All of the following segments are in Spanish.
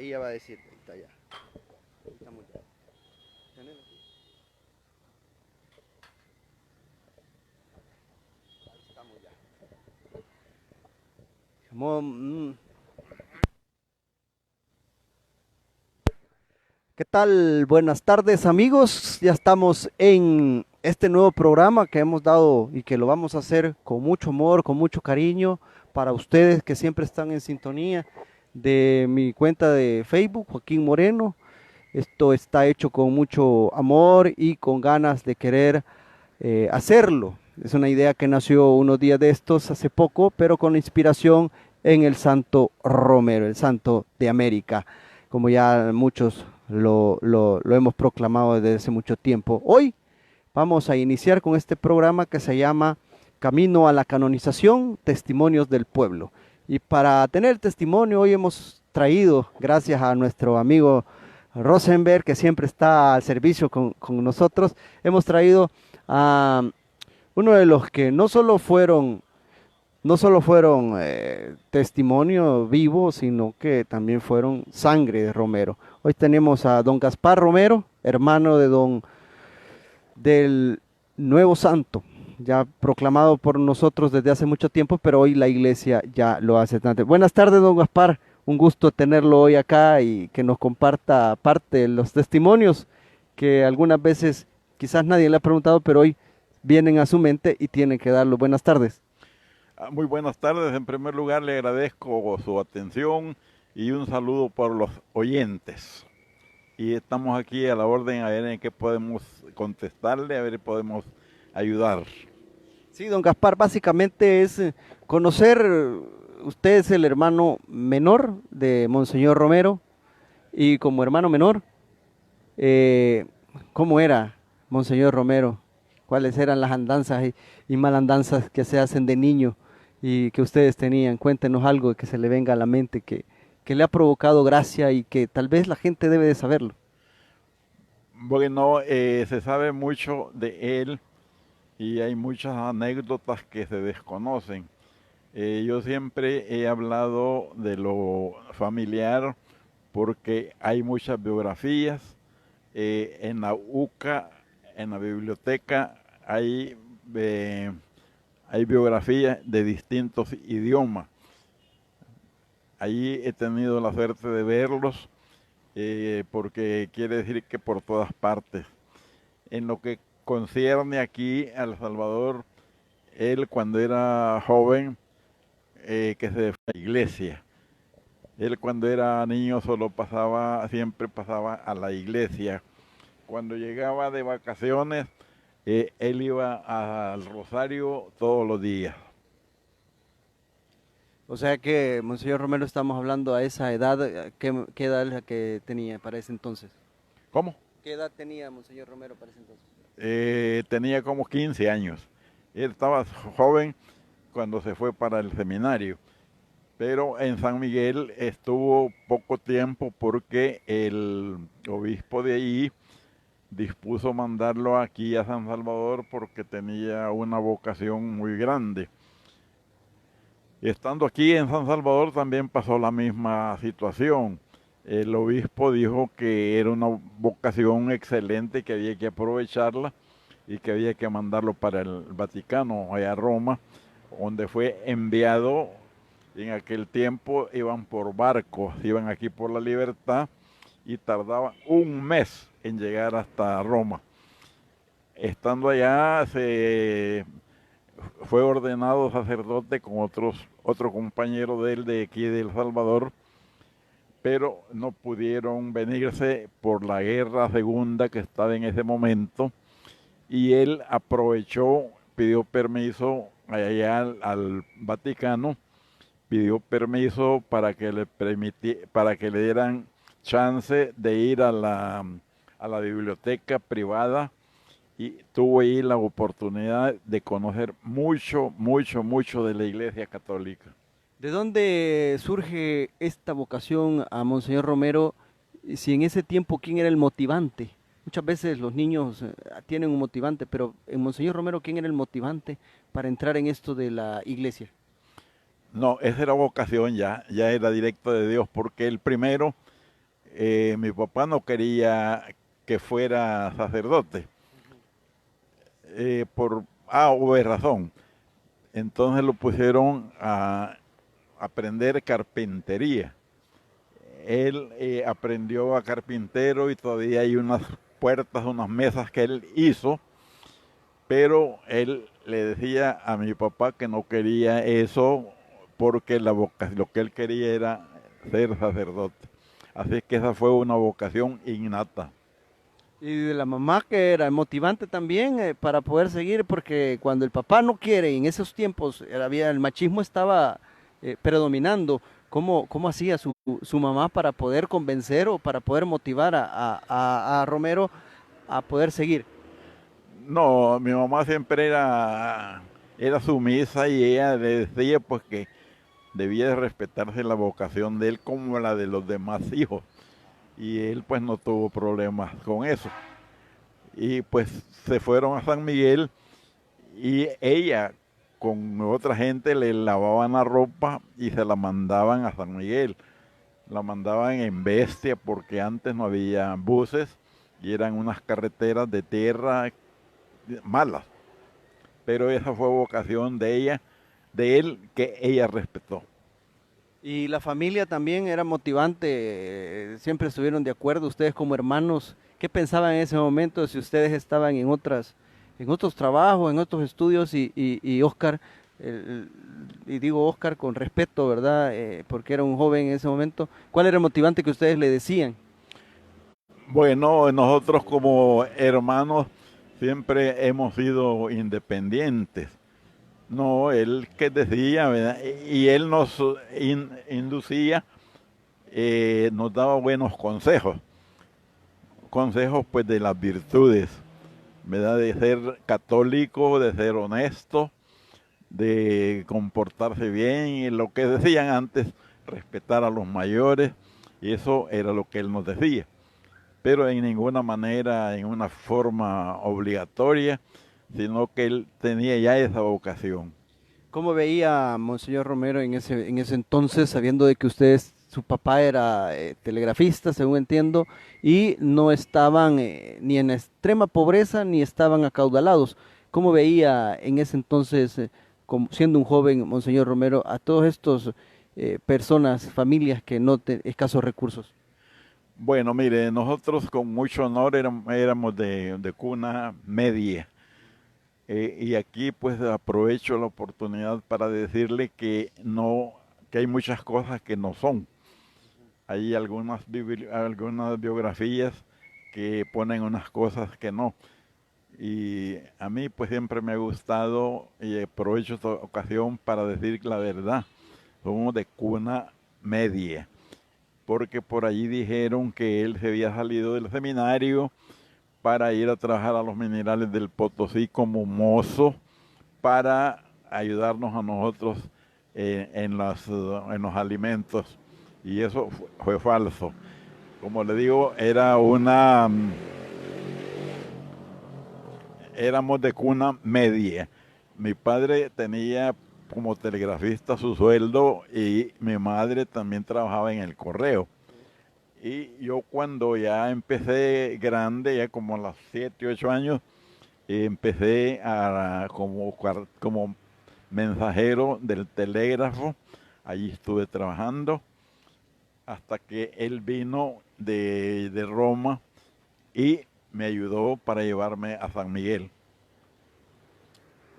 Ahí ya va a decir, ahí está ya. Ahí estamos ya. Tenelo. Ahí estamos ya. ¿Qué tal? Buenas tardes, amigos. Ya estamos en este nuevo programa que hemos dado y que lo vamos a hacer con mucho amor, con mucho cariño para ustedes que siempre están en sintonía de mi cuenta de Facebook, Joaquín Moreno. Esto está hecho con mucho amor y con ganas de querer hacerlo. Es una idea que nació unos días de estos, hace poco, pero con inspiración en el Santo Romero, el Santo de América, como ya muchos lo hemos proclamado desde hace mucho tiempo. Hoy vamos a iniciar con este programa que se llama Camino a la Canonización, Testimonios del Pueblo. Y para tener testimonio, hoy hemos traído, gracias a nuestro amigo Rosenberg, que siempre está al servicio con nosotros, hemos traído a uno de los que no solo fueron testimonio vivo, sino que también fueron sangre de Romero. Hoy tenemos a don Gaspar Romero, hermano del nuevo santo, ya proclamado por nosotros desde hace mucho tiempo, pero hoy la iglesia ya lo hace tanto. Buenas tardes, don Gaspar, un gusto tenerlo hoy acá y que nos comparta parte de los testimonios que algunas veces quizás nadie le ha preguntado, pero hoy vienen a su mente y tienen que darlo. Buenas tardes. Muy buenas tardes. En primer lugar, le agradezco su atención y un saludo por los oyentes. Y estamos aquí a la orden, a ver en qué podemos contestarle, a ver si podemos ayudar. Sí, don Gaspar, básicamente es conocer, usted es el hermano menor de Monseñor Romero, y como hermano menor, eh, ¿cómo era Monseñor Romero? ¿Cuáles eran las andanzas y malandanzas que se hacen de niño y que ustedes tenían? Cuéntenos algo que se le venga a la mente que le ha provocado gracia y que tal vez la gente debe de saberlo. Bueno, se sabe mucho de él y hay muchas anécdotas que se desconocen. Yo siempre he hablado de lo familiar porque hay muchas biografías. En la UCA, en la biblioteca, eh, hay biografías de distintos idiomas. Allí he tenido la suerte de verlos porque quiere decir que por todas partes. En lo que concierne aquí a El Salvador, él cuando era joven, que se fue a la iglesia. Él cuando era niño siempre pasaba a la iglesia. Cuando llegaba de vacaciones, él iba al Rosario todos los días. O sea que, Monseñor Romero, estamos hablando a esa edad, ¿qué edad es la que tenía para ese entonces? ¿Cómo? ¿Qué edad tenía Monseñor Romero para ese entonces? Tenía como 15 años. Él estaba joven cuando se fue para el seminario, pero en San Miguel estuvo poco tiempo porque el obispo de allí dispuso mandarlo aquí a San Salvador porque tenía una vocación muy grande. Y estando aquí en San Salvador también pasó la misma situación. El obispo dijo que era una vocación excelente, que había que aprovecharla y que había que mandarlo para el Vaticano, allá a Roma, donde fue enviado. En aquel tiempo iban por barcos, iban aquí por la Libertad y tardaban un mes en llegar hasta Roma. Estando allá fue ordenado sacerdote con otro compañero de él de aquí de El Salvador, pero no pudieron venirse por la guerra segunda que estaba en ese momento, y él aprovechó, pidió permiso allá al Vaticano, pidió permiso para que para que le dieran chance de ir a la biblioteca privada, y tuvo ahí la oportunidad de conocer mucho, mucho, mucho de la Iglesia Católica. ¿De dónde surge esta vocación a Monseñor Romero? Si en ese tiempo, ¿quién era el motivante? Muchas veces los niños tienen un motivante, pero en Monseñor Romero, ¿quién era el motivante para entrar en esto de la iglesia? No, esa era vocación ya era directo de Dios, porque el primero Mi papá no quería que fuera sacerdote, por A o B razón. Entonces lo pusieron a aprender carpintería. Él aprendió a carpintero y todavía hay unas puertas, unas mesas que él hizo, pero él le decía a mi papá que no quería eso porque lo que él quería era ser sacerdote. Así que esa fue una vocación innata. Y de la mamá que era motivante también para poder seguir, porque cuando el papá no quiere, y en esos tiempos el machismo estaba predominando. ¿Cómo hacía su mamá para poder convencer o para poder motivar a Romero a poder seguir? No, mi mamá siempre era sumisa y ella le decía pues que debía de respetarse la vocación de él como la de los demás hijos. Y él pues no tuvo problemas con eso. Y pues se fueron a San Miguel y ella con otra gente le lavaban la ropa y se la mandaban a San Miguel. La mandaban en bestia porque antes no había buses y eran unas carreteras de tierra malas. Pero esa fue vocación de ella, de él, que ella respetó. Y la familia también era motivante, siempre estuvieron de acuerdo, ustedes como hermanos, ¿qué pensaban en ese momento si ustedes estaban en otros trabajos, en otros estudios y Oscar, y digo Oscar con respeto, ¿verdad? Porque era un joven en ese momento, ¿cuál era el motivante que ustedes le decían? Bueno, nosotros como hermanos siempre hemos sido independientes. No, él que decía, ¿verdad? Y él nos inducía, nos daba buenos consejos, consejos pues de las virtudes, ¿verdad? De ser católico, de ser honesto, de comportarse bien y lo que decían antes, respetar a los mayores, y eso era lo que él nos decía, pero en ninguna manera, en una forma obligatoria, sino que él tenía ya esa vocación. ¿Cómo veía a Monseñor Romero en ese entonces, sabiendo de que ustedes, su papá era telegrafista, según entiendo, y no estaban ni en extrema pobreza ni estaban acaudalados? ¿Cómo veía en ese entonces, siendo un joven Monseñor Romero, a todos estos personas, familias que no tenían escasos recursos? Bueno, mire, nosotros con mucho honor éramos de cuna media. Y aquí pues aprovecho la oportunidad para decirle que no, que hay muchas cosas que no son. Hay algunas biografías que ponen unas cosas que no. Y a mí pues siempre me ha gustado y aprovecho esta ocasión para decir la verdad. Somos de cuna media, porque por allí dijeron que él se había salido del seminario para ir a trabajar a los minerales del Potosí como mozo para ayudarnos a nosotros en los alimentos. Y eso fue falso. Como le digo, éramos de cuna media. Mi padre tenía como telegrafista su sueldo y mi madre también trabajaba en el correo. Y yo cuando ya empecé grande, ya como a los 7, 8 años, empecé como mensajero del telégrafo. Allí estuve trabajando hasta que él vino de Roma y me ayudó para llevarme a San Miguel.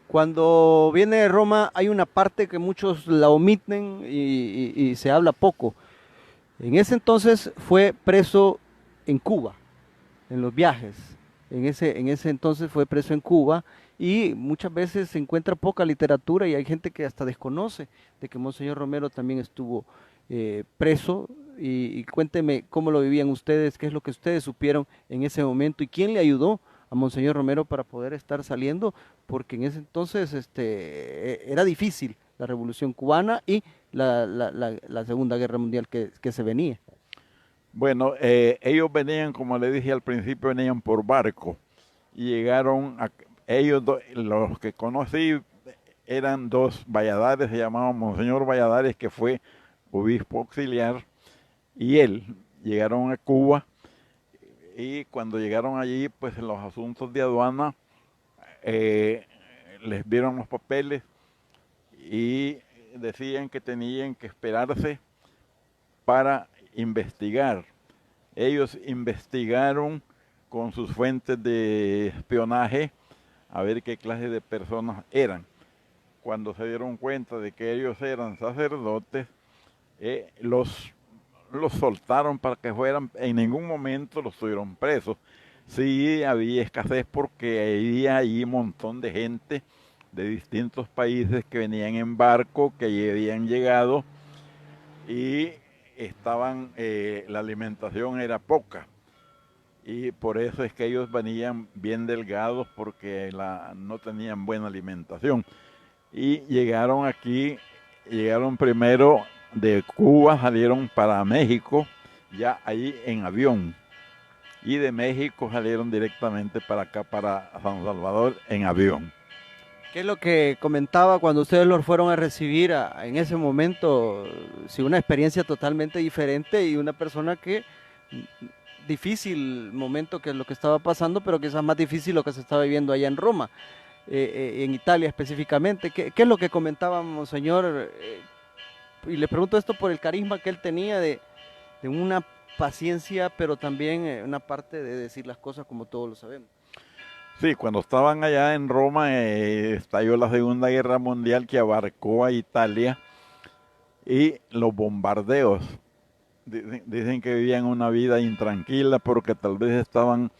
Cuando viene de Roma hay una parte que muchos la omiten y se habla poco. En ese entonces fue preso en Cuba, en los viajes. En ese entonces fue preso en Cuba y muchas veces se encuentra poca literatura y hay gente que hasta desconoce de que Monseñor Romero también estuvo preso. Y cuénteme cómo lo vivían ustedes, qué es lo que ustedes supieron en ese momento y quién le ayudó a Monseñor Romero para poder estar saliendo, porque en ese entonces era difícil la Revolución Cubana y la Segunda Guerra Mundial que se venía. Bueno, ellos venían, como le dije al principio, venían por barco y los que conocí eran dos Valladares, se llamaban Monseñor Valladares, que fue obispo auxiliar, y él. llegaron a Cuba y cuando llegaron allí, pues en los asuntos de aduana les vieron los papeles y decían que tenían que esperarse para investigar. Ellos investigaron con sus fuentes de espionaje a ver qué clase de personas eran. Cuando se dieron cuenta de que ellos eran sacerdotes, los soltaron para que fueran, en ningún momento los tuvieron presos. Sí había escasez porque había ahí un montón de gente de distintos países que venían en barco, que ya habían llegado y la alimentación era poca. Y por eso es que ellos venían bien delgados porque no tenían buena alimentación. Y llegaron aquí, llegaron primero de Cuba, salieron para México, ya ahí en avión. Y de México salieron directamente para acá, para San Salvador, en avión. ¿Qué es lo que comentaba cuando ustedes los fueron a recibir en ese momento? Sí, una experiencia totalmente diferente y una persona que difícil momento que es lo que estaba pasando, pero quizás más difícil lo que se estaba viviendo allá en Roma, en Italia específicamente. ¿Qué es lo que comentaba Monseñor? Y le pregunto esto por el carisma que él tenía de una paciencia, pero también una parte de decir las cosas como todos lo sabemos. Sí, cuando estaban allá en Roma estalló la Segunda Guerra Mundial que abarcó a Italia y los bombardeos. Dicen que vivían una vida intranquila porque tal vez estaban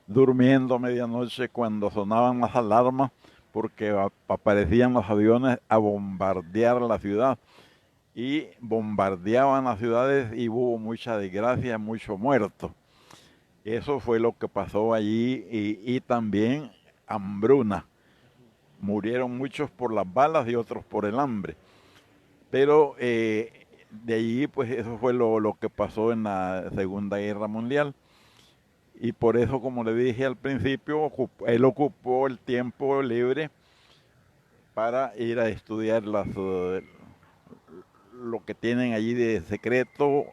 durmiendo a medianoche cuando sonaban las alarmas porque aparecían los aviones a bombardear la ciudad y bombardeaban las ciudades y hubo mucha desgracia, mucho muerto. Eso fue lo que pasó allí y también hambruna. Murieron muchos por las balas y otros por el hambre. Pero de allí, pues eso fue lo que pasó en la Segunda Guerra Mundial. Y por eso, como le dije al principio, él ocupó el tiempo libre para ir a estudiar lo que tienen allí de secreto,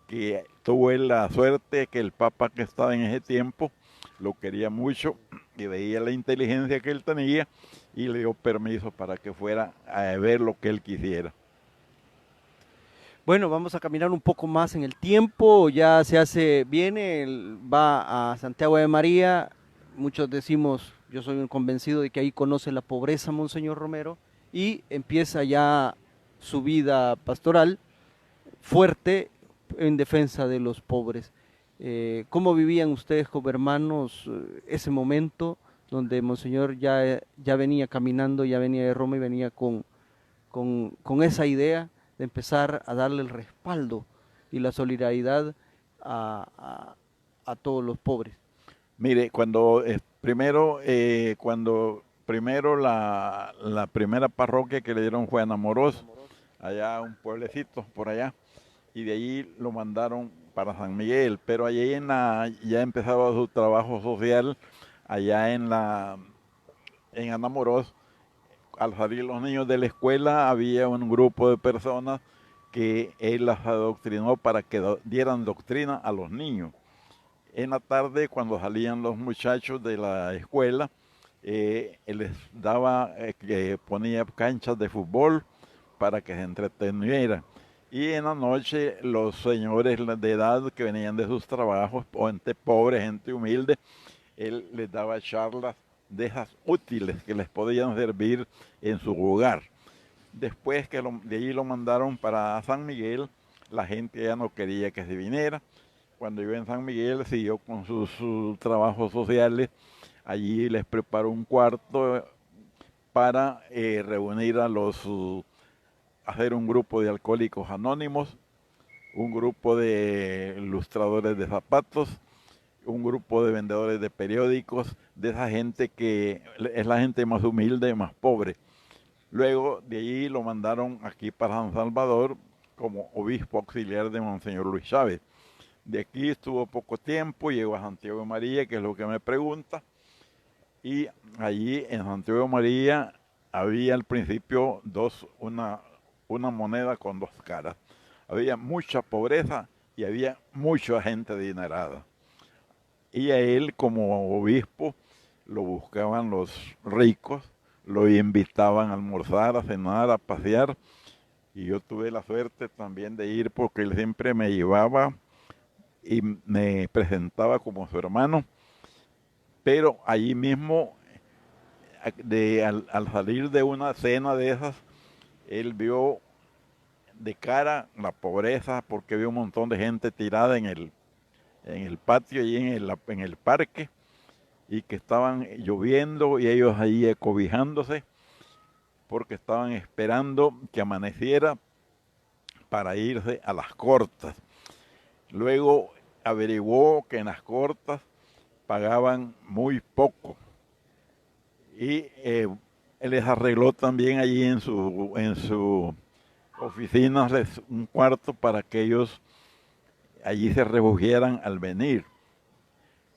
que tuvo él la suerte que el Papa que estaba en ese tiempo lo quería mucho y veía la inteligencia que él tenía y le dio permiso para que fuera a ver lo que él quisiera. Bueno, vamos a caminar un poco más en el tiempo, ya viene, va a Santiago de María, muchos decimos, yo soy un convencido de que ahí conoce la pobreza Monseñor Romero y empieza ya su vida pastoral fuerte en defensa de los pobres. ¿Cómo vivían ustedes como hermanos ese momento donde Monseñor ya venía caminando, ya venía de Roma y venía con esa idea de empezar a darle el respaldo y la solidaridad a todos los pobres? Mire, cuando primero la primera parroquia que le dieron fue a Anamorós, allá un pueblecito por allá, y de allí lo mandaron para San Miguel, pero allí ya empezaba su trabajo social allá en Anamorós. Al salir los niños de la escuela había un grupo de personas que él las adoctrinó para que dieran doctrina a los niños. En la tarde, cuando salían los muchachos de la escuela, él les daba, que ponía canchas de fútbol para que se entretenieran. Y en la noche, los señores de edad que venían de sus trabajos, o gente pobre, gente humilde, él les daba charlas de esas útiles que les podían servir en su hogar. Después que de allí lo mandaron para San Miguel, la gente ya no quería que se viniera. Cuando yo en San Miguel siguió con sus trabajos sociales, allí les preparó un cuarto para reunir hacer un grupo de alcohólicos anónimos, un grupo de ilustradores de zapatos, un grupo de vendedores de periódicos, de esa gente que es la gente más humilde, más pobre. Luego de allí lo mandaron aquí para San Salvador como obispo auxiliar de Monseñor Luis Chávez. De aquí estuvo poco tiempo, llegó a Santiago de María, que es lo que me pregunta, y allí en Santiago de María había al principio una moneda con dos caras. Había mucha pobreza y había mucha gente adinerada. Y a él como obispo lo buscaban los ricos, lo invitaban a almorzar, a cenar, a pasear. Y yo tuve la suerte también de ir porque él siempre me llevaba y me presentaba como su hermano. Pero allí mismo, al salir de una cena de esas, él vio de cara la pobreza porque vio un montón de gente tirada en el patio y en el parque y que estaban lloviendo y ellos ahí cobijándose porque estaban esperando que amaneciera para irse a las cortas. Luego averiguó que en las cortas pagaban muy poco y él les arregló también allí en su oficina un cuarto para que ellos allí se refugiaran al venir.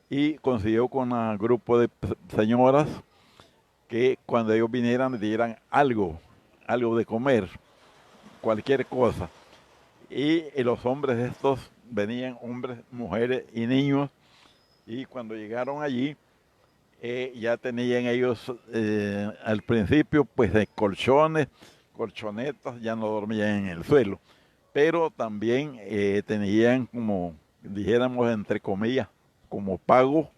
Y consiguió con un grupo de señoras que cuando ellos vinieran les dieran algo de comer, cualquier cosa. Y los hombres estos venían, hombres, mujeres y niños, y cuando llegaron allí, ya tenían ellos al principio pues de colchones, colchonetas, ya no dormían en el suelo, pero también tenían como, dijéramos entre comillas, como pago,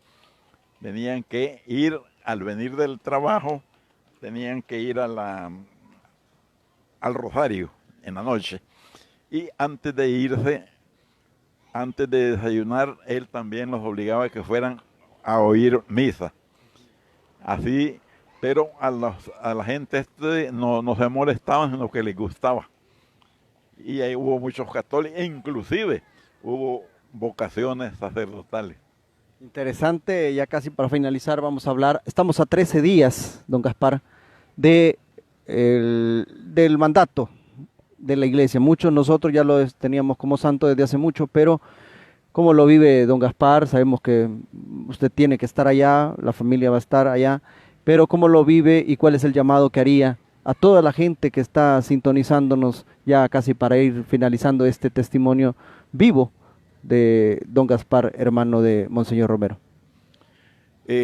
tenían que ir, al venir del trabajo, tenían que ir al rosario en la noche. Y antes de irse, antes de desayunar, él también los obligaba a que fueran a oír misa. Así, pero a la gente no se molestaban, sino que les gustaba. Y ahí hubo muchos católicos, e inclusive hubo vocaciones sacerdotales. Interesante, ya casi para finalizar vamos a hablar, estamos a 13 días, don Gaspar, de del mandato de la iglesia. Muchos nosotros ya lo teníamos como santo desde hace mucho, pero ¿cómo lo vive don Gaspar? Sabemos que usted tiene que estar allá, la familia va a estar allá, pero ¿cómo lo vive y cuál es el llamado que haría a toda la gente que está sintonizándonos ya casi para ir finalizando este testimonio vivo de don Gaspar, hermano de Monseñor Romero?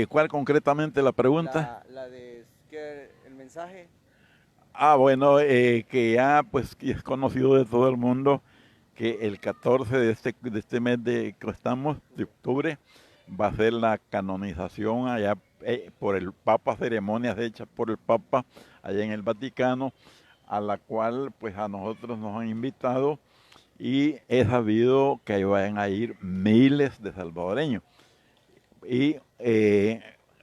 ¿Cuál concretamente la pregunta? La de el mensaje. Ah, bueno, que ya pues que es conocido de todo el mundo que el 14 de este mes que estamos, de octubre, va a ser la canonización allá por el Papa, ceremonias hechas por el Papa allá en el Vaticano, a la cual pues a nosotros nos han invitado y he sabido que ahí van a ir miles de salvadoreños. Y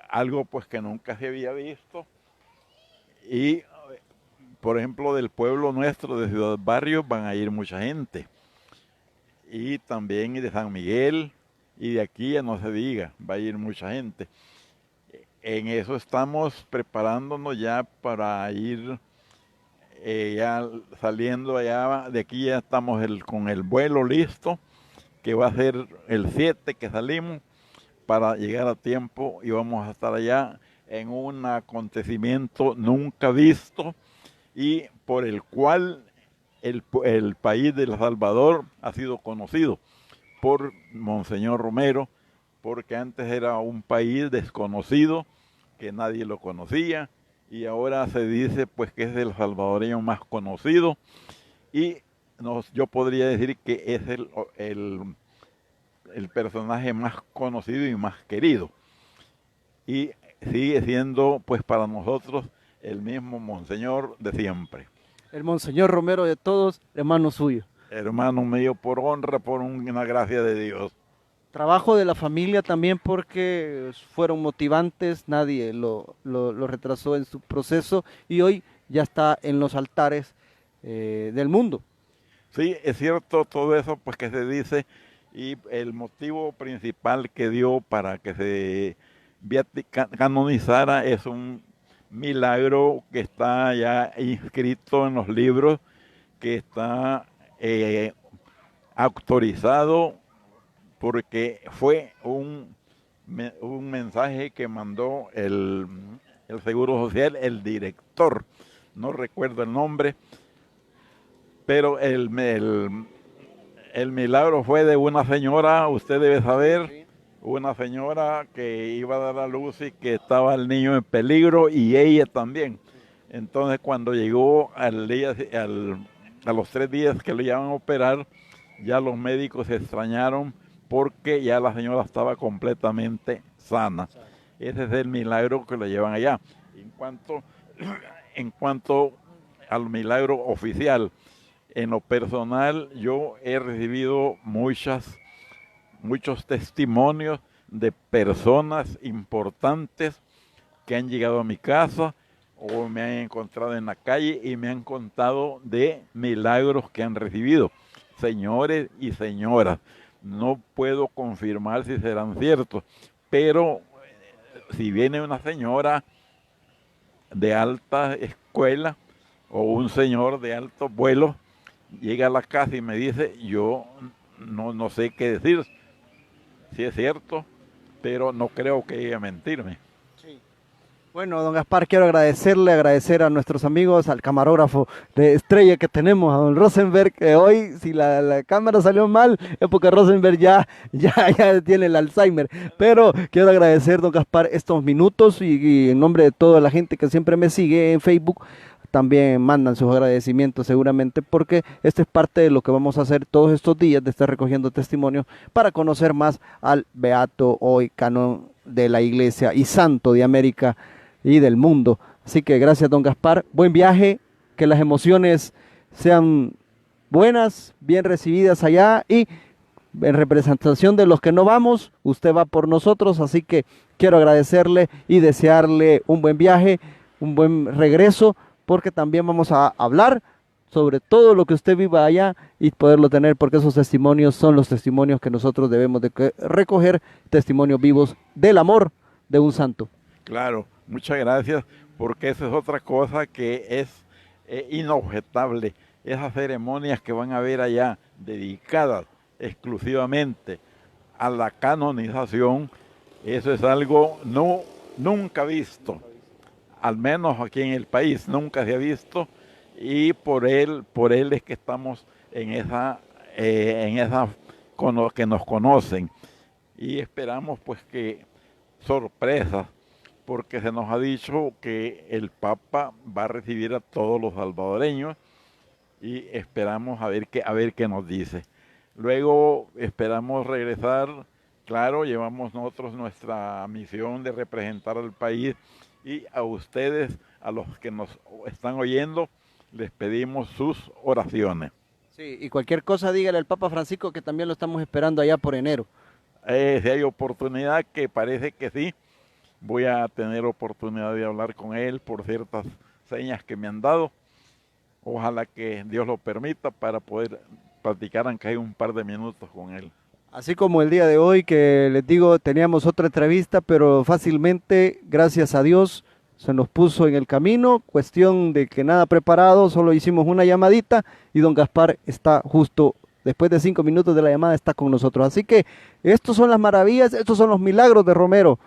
algo pues que nunca se había visto y por ejemplo del pueblo nuestro de Ciudad Barrio van a ir mucha gente y también de San Miguel y de aquí ya no se diga, va a ir mucha gente. En eso estamos preparándonos ya para ir ya saliendo allá, de aquí ya estamos con el vuelo listo, que va a ser el 7 que salimos para llegar a tiempo y vamos a estar allá en un acontecimiento nunca visto y por el cual el país de El Salvador ha sido conocido por Monseñor Romero, porque antes era un país desconocido, que nadie lo conocía, y ahora se dice pues que es el salvadoreño más conocido, y yo podría decir que es el personaje más conocido y más querido. Y sigue siendo pues para nosotros el mismo Monseñor de siempre. El Monseñor Romero de todos, hermano suyo. Hermano mío, por honra, por una gracia de Dios. Trabajo de la familia también porque fueron motivantes, nadie lo retrasó en su proceso y hoy ya está en los altares del mundo. Sí, es cierto todo eso pues que se dice y el motivo principal que dio para que se canonizara es un milagro que está ya inscrito en los libros, que está autorizado porque fue un mensaje que mandó el Seguro Social, el director, no recuerdo el nombre, pero el El milagro fue de una señora, usted debe saber, una señora que iba a dar a luz y que estaba el niño en peligro y ella también. Entonces cuando llegó a los 3 días que lo iban a operar, ya los médicos se extrañaron porque ya la señora estaba completamente sana. Ese es el milagro que lo llevan allá. En cuanto al milagro oficial, en lo personal yo he recibido muchos testimonios de personas importantes que han llegado a mi casa o me han encontrado en la calle y me han contado de milagros que han recibido. Señores y señoras, no puedo confirmar si serán ciertos, pero si viene una señora de alta escuela o un señor de alto vuelo, llega a la casa y me dice, yo no sé qué decir, si es cierto, pero no creo que ella mentirme. Bueno, don Gaspar, quiero agradecer a nuestros amigos, al camarógrafo de estrella que tenemos, a don Rosenberg, que hoy, si la cámara salió mal, es porque Rosenberg ya tiene el Alzheimer. Pero quiero agradecer, don Gaspar, estos minutos y en nombre de toda la gente que siempre me sigue en Facebook, también mandan sus agradecimientos seguramente, porque esto es parte de lo que vamos a hacer todos estos días, de estar recogiendo testimonios para conocer más al beato hoy canon de la iglesia y santo de América y del mundo. Así que gracias, don Gaspar, buen viaje, que las emociones sean buenas, bien recibidas allá, y en representación de los que no vamos, usted va por nosotros, así que quiero agradecerle y desearle un buen viaje, un buen regreso, porque también vamos a hablar sobre todo lo que usted viva allá y poderlo tener, porque esos testimonios son los testimonios que nosotros debemos de recoger, testimonios vivos del amor de un santo. Claro, muchas gracias, porque esa es otra cosa que es inobjetable. Esas ceremonias que van a haber allá, dedicadas exclusivamente a la canonización, eso es algo nunca visto, al menos aquí en el país, nunca se ha visto, y por él es que estamos en esa que nos conocen, y esperamos pues que sorpresas, porque se nos ha dicho que el Papa va a recibir a todos los salvadoreños y esperamos a ver qué nos dice. Luego esperamos regresar, claro, llevamos nosotros nuestra misión de representar al país, y a ustedes, a los que nos están oyendo, les pedimos sus oraciones. Sí, y cualquier cosa dígale al Papa Francisco que también lo estamos esperando allá por enero. Si hay oportunidad, que parece que sí, voy a tener oportunidad de hablar con él por ciertas señas que me han dado. Ojalá que Dios lo permita para poder platicar, aunque hay un par de minutos con él. Así como el día de hoy, que les digo, teníamos otra entrevista, pero fácilmente, gracias a Dios, se nos puso en el camino, cuestión de que nada preparado, solo hicimos una llamadita y don Gaspar está justo, después de 5 minutos de la llamada, está con nosotros. Así que estos son las maravillas, estos son los milagros de Romero.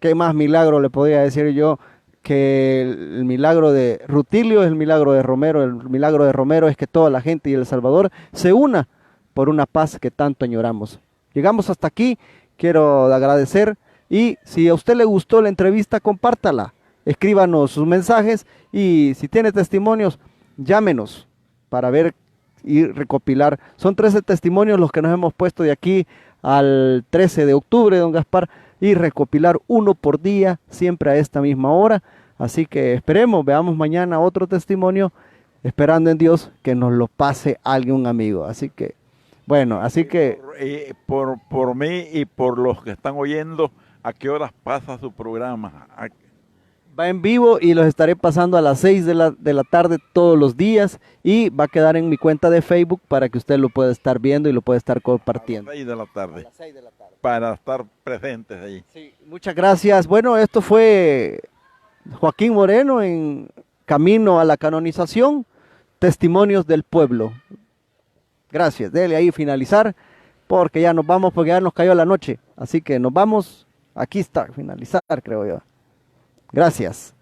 ¿Qué más milagro le podría decir yo? Que el milagro de Rutilio es el milagro de Romero. El milagro de Romero es que toda la gente y El Salvador se una por una paz que tanto añoramos. Llegamos hasta aquí, quiero agradecer, y si a usted le gustó la entrevista, compártala, escríbanos sus mensajes, y si tiene testimonios, llámenos para ver y recopilar. Son 13 testimonios los que nos hemos puesto de aquí al 13 de octubre, don Gaspar, y recopilar uno por día, siempre a esta misma hora. Así que esperemos, veamos mañana otro testimonio, esperando en Dios que nos lo pase algún amigo. Así que, bueno, por mí y por los que están oyendo, ¿a qué horas pasa su programa? Va en vivo y los estaré pasando a las 6 de la tarde todos los días, y va a quedar en mi cuenta de Facebook para que usted lo pueda estar viendo y lo pueda estar compartiendo. A las 6 de la tarde. A las 6 de la tarde. Para estar presentes allí. Sí, muchas gracias. Bueno, esto fue Joaquín Moreno en Camino a la Canonización, Testimonios del Pueblo. Gracias, dele ahí finalizar, porque ya nos vamos, porque ya nos cayó la noche. Así que nos vamos, aquí está, finalizar creo yo. Gracias.